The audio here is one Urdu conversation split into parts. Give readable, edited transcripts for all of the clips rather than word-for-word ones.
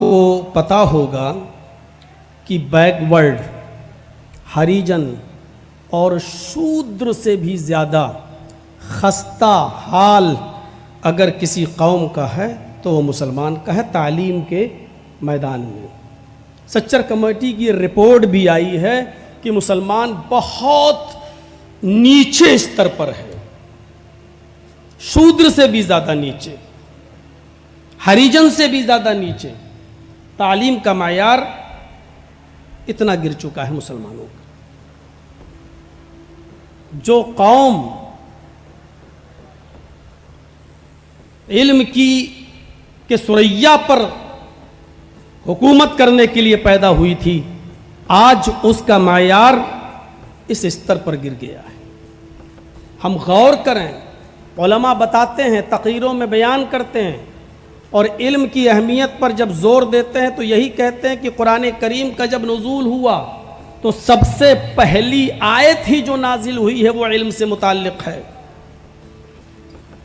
کو پتا ہوگا کہ بیکورڈ ہریجن اور شودر سے بھی زیادہ خستہ حال اگر کسی قوم کا ہے تو وہ مسلمان کا ہے تعلیم کے میدان میں۔ سچر کمیٹی کی رپورٹ بھی آئی ہے کہ مسلمان بہت نیچے استر پر ہے، شودر سے بھی زیادہ نیچے، ہریجن سے بھی زیادہ نیچے۔ تعلیم کا معیار اتنا گر چکا ہے مسلمانوں کا۔ جو قوم علم کے ثریا پر حکومت کرنے کے لیے پیدا ہوئی تھی، آج اس کا معیار اس استر پر گر گیا ہے۔ ہم غور کریں، علماء بتاتے ہیں، تقریروں میں بیان کرتے ہیں، اور علم کی اہمیت پر جب زور دیتے ہیں تو یہی کہتے ہیں کہ قرآن کریم کا جب نزول ہوا تو سب سے پہلی آیت ہی جو نازل ہوئی ہے وہ علم سے متعلق ہے۔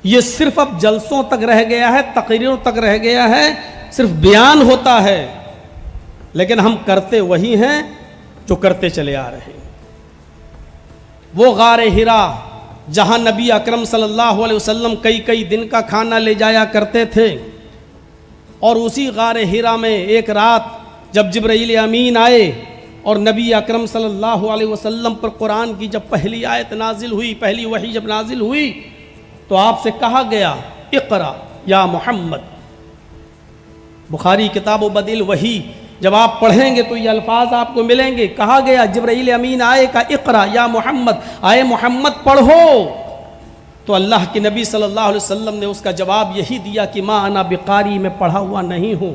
یہ صرف اب جلسوں تک رہ گیا ہے، تقریروں تک رہ گیا ہے، صرف بیان ہوتا ہے، لیکن ہم کرتے وہی ہیں جو کرتے چلے آ رہے ہیں۔ وہ غار ہرا جہاں نبی اکرم صلی اللہ علیہ وسلم کئی دن کا کھانا لے جایا کرتے تھے، اور اسی غار ہرا میں ایک رات جب جبرائیل امین آئے اور نبی اکرم صلی اللہ علیہ وسلم پر قرآن کی جب پہلی آیت نازل ہوئی، پہلی وحی جب نازل ہوئی تو آپ سے کہا گیا اقرا یا محمد۔ بخاری کتاب و بدل وحی جب آپ پڑھیں گے تو یہ الفاظ آپ کو ملیں گے۔ کہا گیا جبرائیل امین آئے کا اقرا یا محمد، آئے محمد پڑھو، تو اللہ کے نبی صلی اللہ علیہ وسلم نے اس کا جواب یہی دیا کہ ما انا بقاری، میں پڑھا ہوا نہیں ہوں۔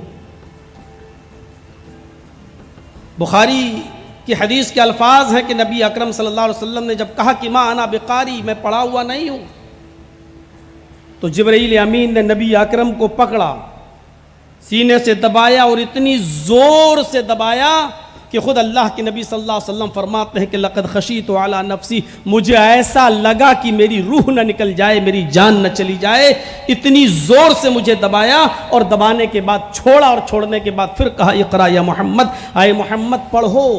بخاری کی حدیث کے الفاظ ہیں کہ نبی اکرم صلی اللہ علیہ وسلم نے جب کہا کہ ما انا بقاری، میں پڑھا ہوا نہیں ہوں، تو جبرائیل امین نے نبی اکرم کو پکڑا، سینے سے دبایا اور اتنی زور سے دبایا کہ خود اللہ کے نبی صلی اللہ علیہ وسلم فرماتے ہیں کہ لقد خشیت علی نفسی، مجھے ایسا لگا کہ میری روح نہ نکل جائے، میری جان نہ چلی جائے، اتنی زور سے مجھے دبایا، اور دبانے کے بعد چھوڑا، اور چھوڑنے کے بعد پھر کہا اقرا یا محمد، آئے محمد پڑھو۔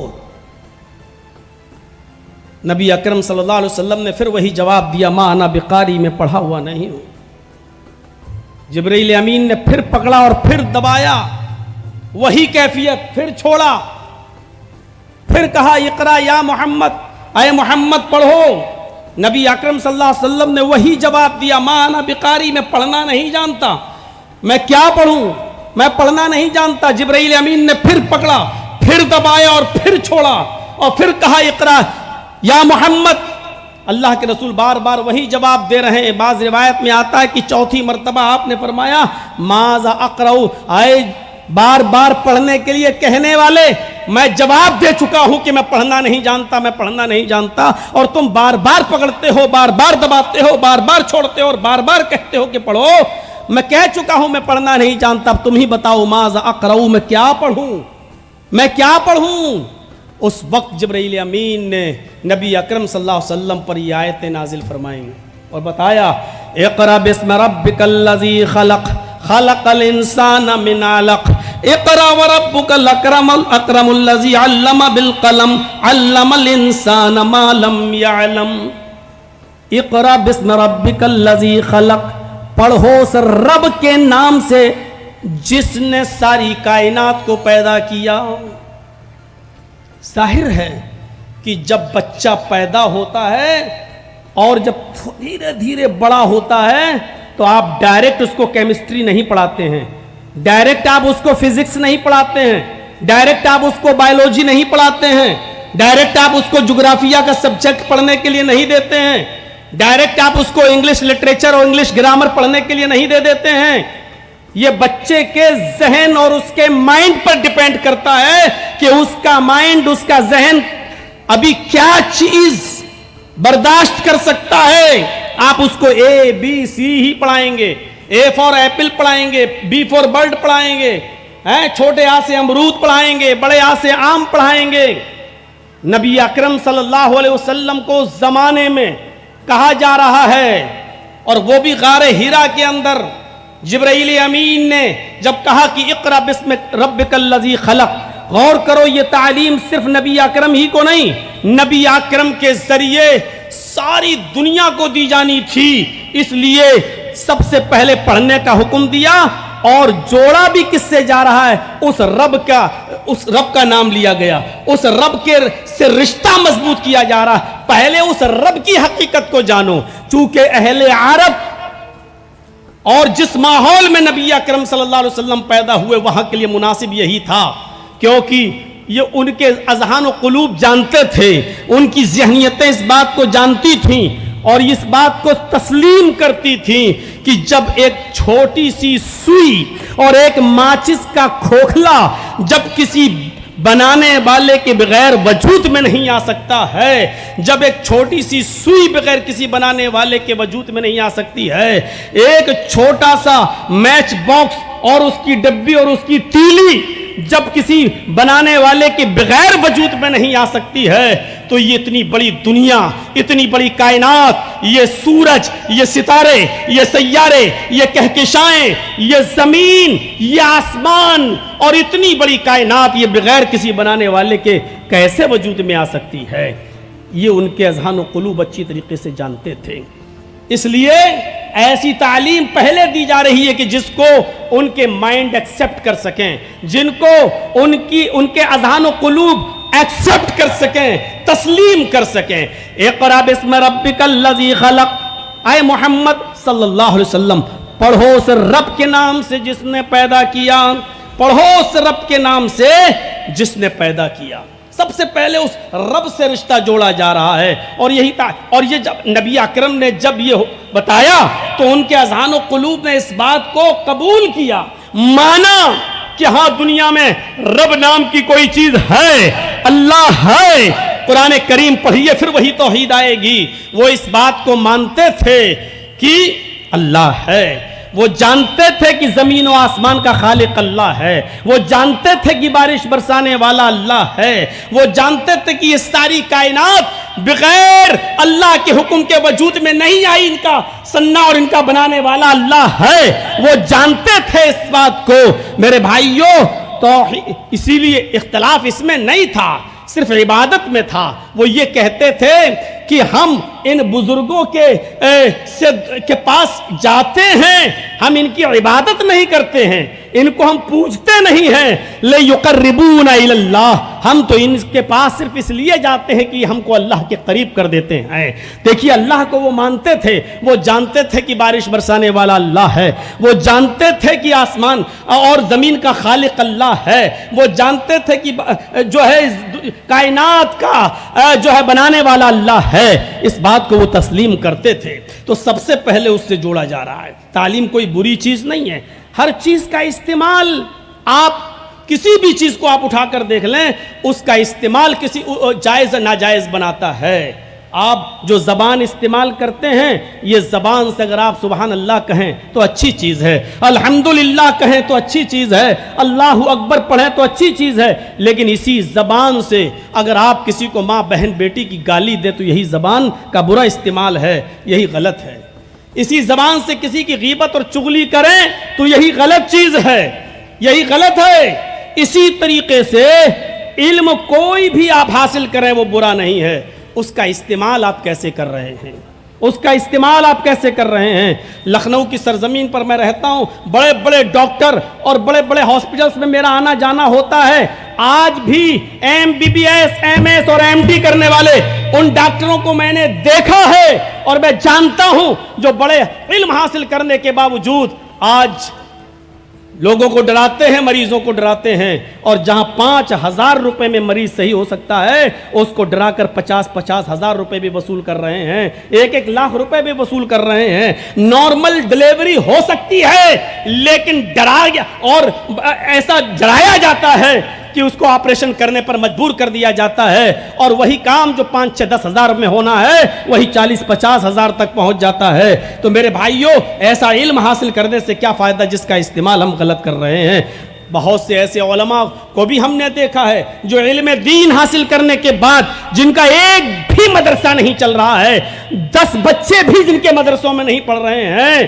نبی اکرم صلی اللہ علیہ وسلم نے پھر وہی جواب دیا ما انا بقاری، میں پڑھا ہوا نہیں ہوں۔ جبرائیل امین نے پھر پکڑا اور پھر دبایا، وہی کیفیت، پھر چھوڑا، پھر کہا اقرا یا محمد، اے محمد پڑھو۔ نبی اکرم صلی اللہ علیہ وسلم نے وہی جواب دیا ما انا بقاری، میں پڑھنا نہیں جانتا، میں کیا پڑھوں، میں پڑھنا نہیں جانتا۔ جبرائیل امین نے پھر پکڑا، پھر دبایا اور پھر چھوڑا، اور پھر کہا اقرا یا محمد۔ اللہ کے رسول بار بار وہی جواب دے رہے ہیں۔ بعض روایت میں آتا ہے کہ چوتھی مرتبہ آپ نے فرمایا ماذا اقرأ، آئے بار بار پڑھنے کے لیے کہنے والے، میں جواب دے چکا ہوں کہ میں پڑھنا نہیں جانتا، میں پڑھنا نہیں جانتا، اور تم بار بار پکڑتے ہو، بار بار دباتے ہو، بار بار چھوڑتے ہو، اور بار بار کہتے ہو کہ پڑھو۔ میں کہہ چکا ہوں میں پڑھنا نہیں جانتا، اب تم ہی بتاؤ ماذا اقرأ، میں کیا پڑھوں، میں کیا پڑھوں۔ اس وقت جبرائیل امین نے نبی اکرم صلی اللہ علیہ وسلم پر یہ آیتیں نازل فرمائیں اور بتایا اقرأ بسم ربک الذی خلق، خلق الانسان من علق، اقرأ وربک الاکرم الذی علم بالقلم، علم الانسان ما لم يعلم۔ اقرأ بسم ربک الذی خلق، پڑھو سر رب کے نام سے جس نے ساری کائنات کو پیدا کیا۔ ظاہر ہے کہ جب بچہ پیدا ہوتا ہے اور جب دھیرے دھیرے بڑا ہوتا ہے تو آپ ڈائریکٹ اس کو کیمسٹری نہیں پڑھاتے ہیں، ڈائریکٹ آپ اس کو فزکس نہیں پڑھاتے ہیں، ڈائریکٹ آپ اس کو بایولوجی نہیں پڑھاتے ہیں، ڈائریکٹ آپ اس کو جغرافیہ کا سبجیکٹ پڑھنے کے لیے نہیں دیتے ہیں، ڈائریکٹ آپ اس کو انگلش لٹریچر اور انگلش گرامر پڑھنے کے لیے نہیں دے دیتے ہیں۔ یہ بچے کے ذہن اور اس کے مائنڈ پر ڈیپینڈ کرتا ہے کہ اس کا مائنڈ، اس کا ذہن ابھی کیا چیز برداشت کر سکتا ہے۔ آپ اس کو اے بی سی ہی پڑھائیں گے، اے فار ایپل پڑھائیں گے، بی فار برڈ پڑھائیں گے، چھوٹے آ سے امرود پڑھائیں گے، بڑے آ سے آم پڑھائیں گے۔ نبی اکرم صلی اللہ علیہ وسلم کو زمانے میں کہا جا رہا ہے، اور وہ بھی غار ہرا کے اندر جبرائیل امین نے جب کہا کہ اقرا بسم ربک الذی خلق، غور کرو یہ تعلیم صرف نبی اکرم ہی کو نہیں، نبی اکرم کے ذریعے ساری دنیا کو دی جانی تھی، اس لیے سب سے پہلے پڑھنے کا حکم دیا، اور جوڑا بھی کس سے جا رہا ہے؟ اس رب کا نام لیا گیا، اس رب کے سے رشتہ مضبوط کیا جا رہا ہے، پہلے اس رب کی حقیقت کو جانو۔ چونکہ اہل عرب اور جس ماحول میں نبی اکرم صلی اللہ علیہ وسلم پیدا ہوئے وہاں کے لیے مناسب یہی تھا، کیونکہ یہ ان کے اذہان و قلوب جانتے تھے، ان کی ذہنیتیں اس بات کو جانتی تھیں اور اس بات کو تسلیم کرتی تھیں کہ جب ایک چھوٹی سی سوئی اور ایک ماچس کا کھوکھلا جب کسی بنانے والے کے بغیر وجود میں نہیں آ سکتا ہے، جب ایک چھوٹی سی سوئی بغیر کسی بنانے والے کے وجود میں نہیں آ سکتی ہے، ایک چھوٹا سا میچ باکس اور اس کی ڈبی اور اس کی تیلی جب کسی بنانے والے کے بغیر وجود میں نہیں آ سکتی ہے، تو یہ اتنی بڑی دنیا، اتنی بڑی کائنات، یہ سورج، یہ ستارے، یہ سیارے، یہ کہکشائیں، یہ زمین، یہ آسمان اور اتنی بڑی کائنات، یہ بغیر کسی بنانے والے کے کیسے وجود میں آ سکتی ہے؟ یہ ان کے اذہان و قلوب اچھی طریقے سے جانتے تھے۔ اس لیے ایسی تعلیم پہلے دی جا رہی ہے کہ جس کو ان کے مائنڈ ایکسپٹ کر سکیں، جن کو ان کے اذہان و قلوب ایکسپٹ کر سکیں، تسلیم کر سکیں۔ اقرا بسم ربک الذی خلق، اے محمد صلی اللہ علیہ وسلم پڑھو اس رب کے نام سے جس نے پیدا کیا، پڑھو اس رب کے نام سے جس نے پیدا کیا۔ سب سے پہلے اس رب سے رشتہ جوڑا جا رہا ہے، اور یہ جب نبی اکرم نے جب یہ بتایا تو ان کے اذہان و قلوب نے اس بات کو قبول کیا، مانا کہ ہاں دنیا میں رب نام کی کوئی چیز ہے، اللہ ہے۔ قرآن کریم پڑھیے پھر وہی توحید آئے گی۔ وہ اس بات کو مانتے تھے کہ اللہ ہے، وہ جانتے تھے کہ زمین و آسمان کا خالق اللہ ہے، وہ جانتے تھے کہ بارش برسانے والا اللہ ہے، وہ جانتے تھے کہ یہ ساری کائنات بغیر اللہ کے حکم کے وجود میں نہیں آئی، ان کا صنع اور ان کا بنانے والا اللہ ہے، وہ جانتے تھے اس بات کو۔ میرے بھائیوں، تو اسی لیے اختلاف اس میں نہیں تھا، صرف عبادت میں تھا۔ وہ یہ کہتے تھے کہ ہم ان بزرگوں کے پاس جاتے ہیں، ہم ان کی عبادت نہیں کرتے ہیں، ان کو ہم پوجتے نہیں ہیں، لِيُقَرِّبُونَ إِلَى اللَّهِ، ہم تو ان کے پاس صرف اس لیے جاتے ہیں کہ ہم کو اللہ کے قریب کر دیتے ہیں۔ دیکھیے اللہ کو وہ مانتے تھے، وہ جانتے تھے کہ بارش برسانے والا اللہ ہے، وہ جانتے تھے کہ آسمان اور زمین کا خالق اللہ ہے، وہ جانتے تھے کہ جو ہے کائنات کا جو ہے بنانے والا اللہ ہے، اس بات کو وہ تسلیم کرتے تھے۔ تو سب سے پہلے اس سے جوڑا جا رہا ہے۔ تعلیم کوئی بری چیز نہیں ہے، ہر چیز کا استعمال، آپ کسی بھی چیز کو آپ اٹھا کر دیکھ لیں، اس کا استعمال کسی جائز ناجائز بناتا ہے۔ آپ جو زبان استعمال کرتے ہیں، یہ زبان سے اگر آپ سبحان اللہ کہیں تو اچھی چیز ہے، الحمدللہ کہیں تو اچھی چیز ہے، اللہ اکبر پڑھیں تو اچھی چیز ہے، لیکن اسی زبان سے اگر آپ کسی کو ماں بہن بیٹی کی گالی دیں تو یہی زبان کا برا استعمال ہے، یہی غلط ہے۔ اسی زبان سے کسی کی غیبت اور چغلی کریں تو یہی غلط چیز ہے، یہی غلط ہے۔ اسی طریقے سے علم کوئی بھی آپ حاصل کریں وہ برا نہیں ہے، اس کا استعمال آپ کیسے کر رہے ہیں، اس کا استعمال آپ کیسے کر رہے ہیں۔ لکھنؤ کی سرزمین پر میں رہتا ہوں، بڑے بڑے ڈاکٹر اور بڑے بڑے ہاسپٹلس میں میرا آنا جانا ہوتا ہے۔ آج بھی MBBS MS اور MD کرنے والے ان ڈاکٹروں کو میں نے دیکھا ہے اور میں جانتا ہوں جو بڑے علم حاصل کرنے کے باوجود آج لوگوں کو ڈراتے ہیں، مریضوں کو ڈراتے ہیں، اور جہاں 5,000 روپے میں مریض صحیح ہو سکتا ہے اس کو ڈرا کر 50,000 ہزار روپے بھی وصول کر رہے ہیں، 1 لاکھ روپے بھی وصول کر رہے ہیں۔ نارمل ڈلیوری ہو سکتی ہے لیکن اور ایسا ڈرایا جاتا ہے کہ اس کو آپریشن کرنے پر مجبور کر دیا جاتا ہے، اور وہی کام جو 5-10 ہزار میں ہونا ہے وہی 40-50 ہزار تک پہنچ جاتا ہے۔ تو میرے بھائیوں، ایسا علم حاصل کرنے سے کیا فائدہ جس کا استعمال ہم غلط کر رہے ہیں۔ بہت سے ایسے علماء کو بھی ہم نے دیکھا ہے جو علم دین حاصل کرنے کے بعد جن کا ایک بھی مدرسہ نہیں چل رہا ہے، 10 بچے بھی جن کے مدرسوں میں نہیں پڑھ رہے ہیں،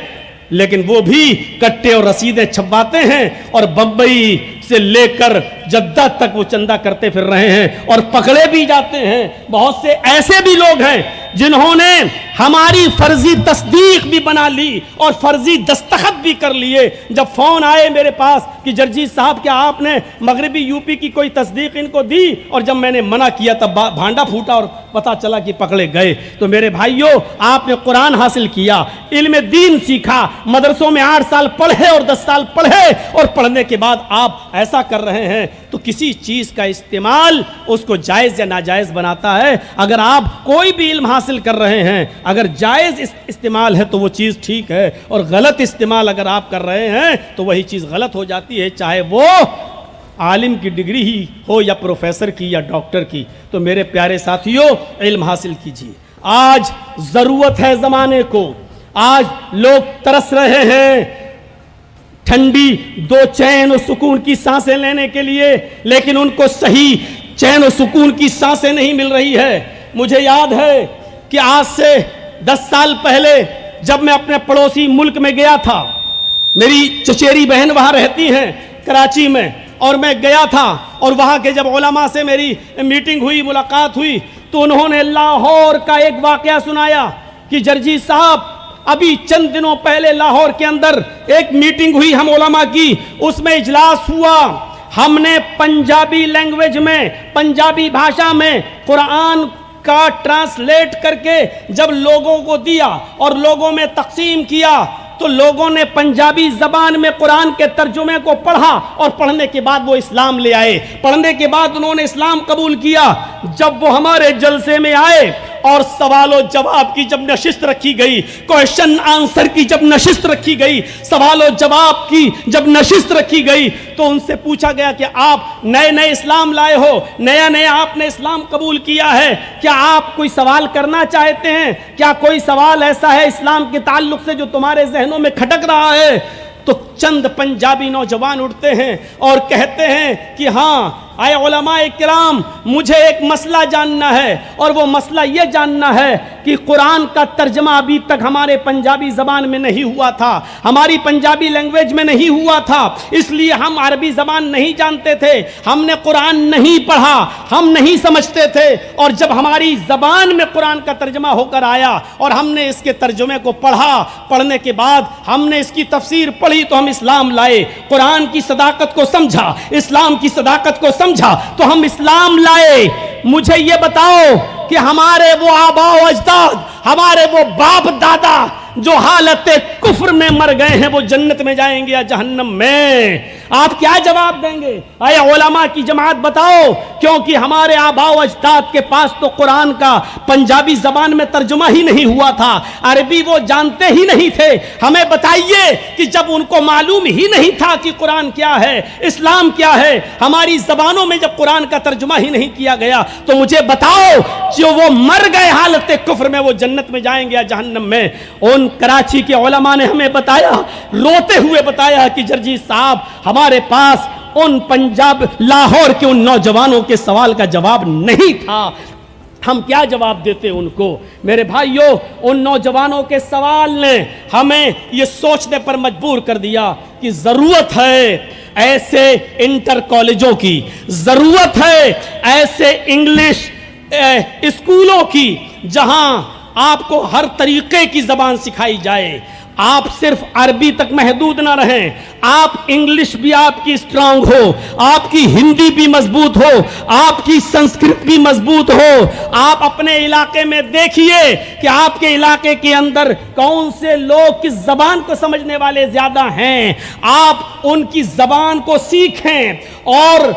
لیکن وہ بھی کٹے اور رسیدیں چھپواتے ہیں اور بمبئی سے لے کر جدہ تک وہ چندہ کرتے پھر رہے ہیں اور پکڑے بھی جاتے ہیں. بہت سے ایسے بھی لوگ ہیں جنہوں نے ہماری فرضی تصدیق بھی بنا لی اور فرضی دستخط بھی کر لیے. جب فون آئے میرے پاس کہ جرجیت صاحب کیا آپ نے مغربی یو پی کی کوئی تصدیق ان کو دی, اور جب میں نے منع کیا تب بھانڈا پھوٹا اور پتا چلا کہ پکڑے گئے. تو میرے بھائیوں, آپ نے قرآن حاصل کیا, علم دین سیکھا, مدرسوں میں 8 سال پڑھے اور 10 سال پڑھے, اور پڑھنے کے بعد آپ ایسا کر رہے ہیں تو کسی چیز کا استعمال اس کو جائز یا ناجائز بناتا ہے. اگر آپ کوئی بھی علم حاصل کر رہے ہیں, اگر جائز استعمال ہے تو وہ چیز ٹھیک ہے, اور غلط استعمال اگر آپ کر رہے ہیں تو وہی چیز غلط ہو جاتی ہے, چاہے وہ عالم کی ڈگری ہی ہو یا پروفیسر کی یا ڈاکٹر کی. تو میرے پیارے ساتھیوں, علم حاصل کیجیے. آج ضرورت ہے زمانے کو, آج لوگ ترس رہے ہیں ٹھنڈی 2 چین و سکون کی سانسیں لینے کے لیے, لیکن ان کو صحیح چین و سکون کی سانسیں نہیں مل رہی ہے. مجھے یاد ہے کہ آج سے 10 سال پہلے جب میں اپنے پڑوسی ملک میں گیا تھا, میری چچیری بہن وہاں رہتی ہیں کراچی میں, اور میں گیا تھا, اور وہاں کے جب علماء سے میری میٹنگ ہوئی, ملاقات ہوئی, تو انہوں نے لاہور کا ایک واقعہ سنایا کہ جرجیت صاحب ابھی چند دنوں پہلے لاہور کے اندر ایک میٹنگ ہوئی ہم علماء کی, اس میں اجلاس ہوا, ہم نے پنجابی لینگویج میں, پنجابی بھاشا میں قرآن کا ٹرانسلیٹ کر کے جب لوگوں کو دیا اور لوگوں میں تقسیم کیا, تو لوگوں نے پنجابی زبان میں قرآن کے ترجمے کو پڑھا, اور پڑھنے کے بعد وہ اسلام لے آئے, پڑھنے کے بعد انہوں نے اسلام قبول کیا. جب وہ ہمارے جلسے میں آئے اور سوال و جواب کی جب نشست رکھی گئی, کوشچن آنسر کی جب نشست رکھی گئی, سوال و جواب کی جب نشست رکھی گئی, تو ان سے پوچھا گیا کہ آپ نئے نئے اسلام لائے ہو, نیا نیا آپ نے اسلام قبول کیا ہے, کیا آپ کوئی سوال کرنا چاہتے ہیں, کیا کوئی سوال ایسا ہے اسلام کے تعلق سے جو تمہارے ذہنوں میں کھٹک رہا ہے؟ تو چند پنجابی نوجوان اٹھتے ہیں اور کہتے ہیں کہ ہاں اے علماء کرام, مجھے ایک مسئلہ جاننا ہے, اور وہ مسئلہ یہ جاننا ہے کہ قرآن کا ترجمہ ابھی تک ہمارے پنجابی زبان میں نہیں ہوا تھا, ہماری پنجابی لینگویج میں نہیں ہوا تھا, اس لیے ہم عربی زبان نہیں جانتے تھے, ہم نے قرآن نہیں پڑھا, ہم نہیں سمجھتے تھے, اور جب ہماری زبان میں قرآن کا ترجمہ ہو کر آیا اور ہم نے اس کے ترجمے کو پڑھا, پڑھنے کے بعد ہم نے اس کی تفسیر پڑھی تو ہم اسلام لائے, قرآن کی صداقت کو سمجھا, اسلام کی صداقت کو سمجھا تو ہم اسلام لائے. مجھے یہ بتاؤ کہ ہمارے وہ آباء و اجداد, ہمارے وہ باپ دادا جو حالت کفر میں مر گئے ہیں, وہ جنت میں جائیں گے یا جہنم میں؟ آپ کیا جواب دیں گے؟ اے علماء کی جماعت بتاؤ, کیونکہ ہمارے آباء و اجداد کے پاس تو قرآن کا پنجابی زبان میں ترجمہ ہی نہیں ہوا تھا, عربی وہ جانتے ہی نہیں تھے. ہمیں بتائیے کہ جب ان کو معلوم ہی نہیں تھا کہ قرآن کیا ہے, اسلام کیا ہے, ہماری زبانوں میں جب قرآن کا ترجمہ ہی نہیں کیا گیا, تو مجھے بتاؤ جو وہ مر گئے حالت کفر میں, وہ جنت میں جائیں گے یا جہنم میں؟ ان کراچی کے علماء نے ہمیں بتایا, روتے ہوئے بتایا کہ جرجیت صاحب ہمارے پاس ان پنجاب لاہور کے ان نوجوانوں کے سوال کا جواب نہیں تھا. ہم کیا جواب دیتے ان کو؟ میرے بھائیوں, ان نوجوانوں کے سوال نے ہمیں یہ سوچنے پر مجبور کر دیا کہ ضرورت ہے ایسے انٹر کالجوں کی, ضرورت ہے ایسے انگلش اسکولوں کی جہاں آپ کو ہر طریقے کی زبان سکھائی جائے. آپ صرف عربی تک محدود نہ رہیں, آپ انگلش بھی آپ کی اسٹرانگ ہو, آپ کی ہندی بھی مضبوط ہو, آپ کی سنسکرت بھی مضبوط ہو. آپ اپنے علاقے میں دیکھیے کہ آپ کے علاقے کے اندر کون سے لوگ کس زبان کو سمجھنے والے زیادہ ہیں, آپ ان کی زبان کو سیکھیں اور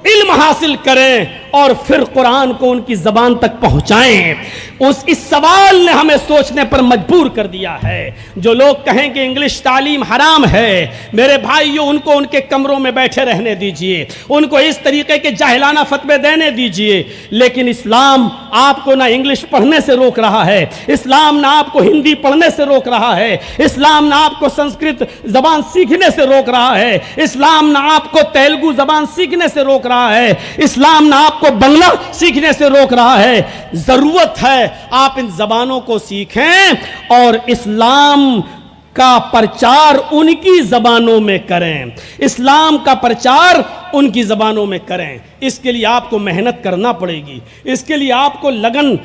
علم حاصل کریں, اور پھر قرآن کو ان کی زبان تک پہنچائیں. اس سوال نے ہمیں سوچنے پر مجبور کر دیا ہے. جو لوگ کہیں کہ انگلش تعلیم حرام ہے, میرے بھائیوں ان کو ان کے کمروں میں بیٹھے رہنے دیجئے, ان کو اس طریقے کے جاہلانہ فتوے دینے دیجئے. لیکن اسلام آپ کو نہ انگلش پڑھنے سے روک رہا ہے, اسلام نہ آپ کو ہندی پڑھنے سے روک رہا ہے, اسلام نہ آپ کو سنسکرت زبان سیکھنے سے روک رہا ہے, اسلام نہ آپ کو تیلگو زبان سیکھنے سے روک رہا ہے, اسلام نہ آپ کو بنگلہ سیکھنے سے روک رہا ہے. ضرورت ہے آپ ان زبانوں کو سیکھیں اور اسلام کا پرچار ان کی زبانوں میں کریں، اسلام کا پرچار ان کی زبانوں میں کریں۔ اس کے لیے آپ کو محنت کرنا پڑے گی، اس کے لیے آپ کو لگن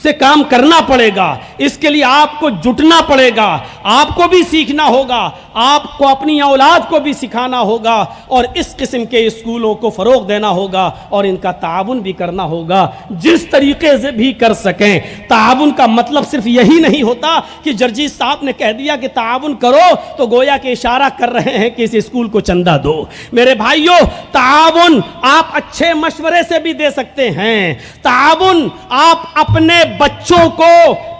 سے کام کرنا پڑے گا، اس کے لیے آپ کو جٹنا پڑے گا، آپ کو بھی سیکھنا ہوگا، آپ کو اپنی اولاد کو بھی سکھانا ہوگا، اور اس قسم کے اسکولوں کو فروغ دینا ہوگا اور ان کا تعاون بھی کرنا ہوگا جس طریقے سے بھی کر سکیں۔ تعاون کا مطلب صرف یہی نہیں ہوتا کہ جرجیت صاحب نے کہہ دیا کہ تعاون کرو تو گویا کہ اشارہ کر رہے ہیں کہ اس اسکول کو چندہ دو۔ میرے بھائیوں، تعاون آپ اچھے مشورے سے بھی دے سکتے ہیں، تعاون آپ اپنے بچوں کو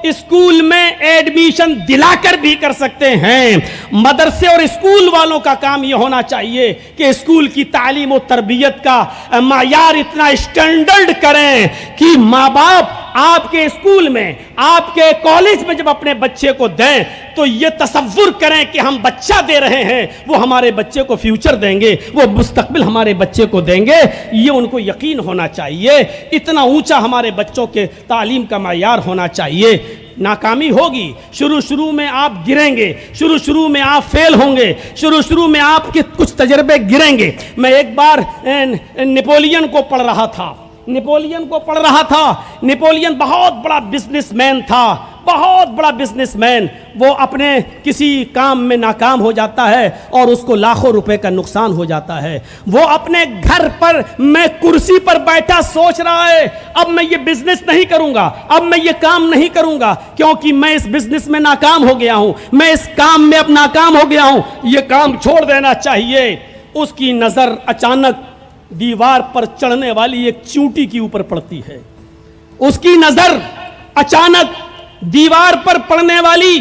اسکول میں ایڈمیشن دلا کر بھی کر سکتے ہیں۔ مدرسے اور اسکول والوں کا کام یہ ہونا چاہیے کہ اسکول کی تعلیم و تربیت کا معیار اتنا اسٹینڈرڈ کریں کہ ماں باپ آپ کے اسکول میں، آپ کے کالج میں جب اپنے بچے کو دیں تو یہ تصور کریں کہ ہم بچہ دے رہے ہیں، وہ ہمارے بچے کو فیوچر دیں گے، وہ مستقبل ہمارے بچے کو دیں گے، یہ ان کو یقین ہونا چاہیے۔ اتنا اونچا ہمارے بچوں کے تعلیم کا معیار ہونا چاہیے۔ ناکامی ہوگی، شروع میں آپ گریں گے، شروع میں آپ فیل ہوں گے، شروع میں آپ کے کچھ تجربے گریں گے۔ میں ایک بار نیپولین کو پڑھ رہا تھا، نیپولین بہت بڑا بزنس مین تھا، بہت بڑا بزنس مین۔ وہ اپنے کسی کام میں ناکام ہو جاتا ہے اور اس کو لاکھوں روپے کا نقصان ہو جاتا ہے۔ وہ اپنے گھر پر میں کرسی پر بیٹھا سوچ رہا ہے اب میں یہ بزنس نہیں کروں گا، اب میں یہ کام نہیں کروں گا کیونکہ میں اس بزنس میں ناکام ہو گیا ہوں، میں اس کام میں اب ناکام ہو گیا ہوں، یہ کام چھوڑ دینا چاہیے۔ اس کی نظر اچانک دیوار پر چڑھنے والی ایک چیونٹی کے اوپر پڑتی ہے، اس کی نظر اچانک دیوار پر پڑنے والی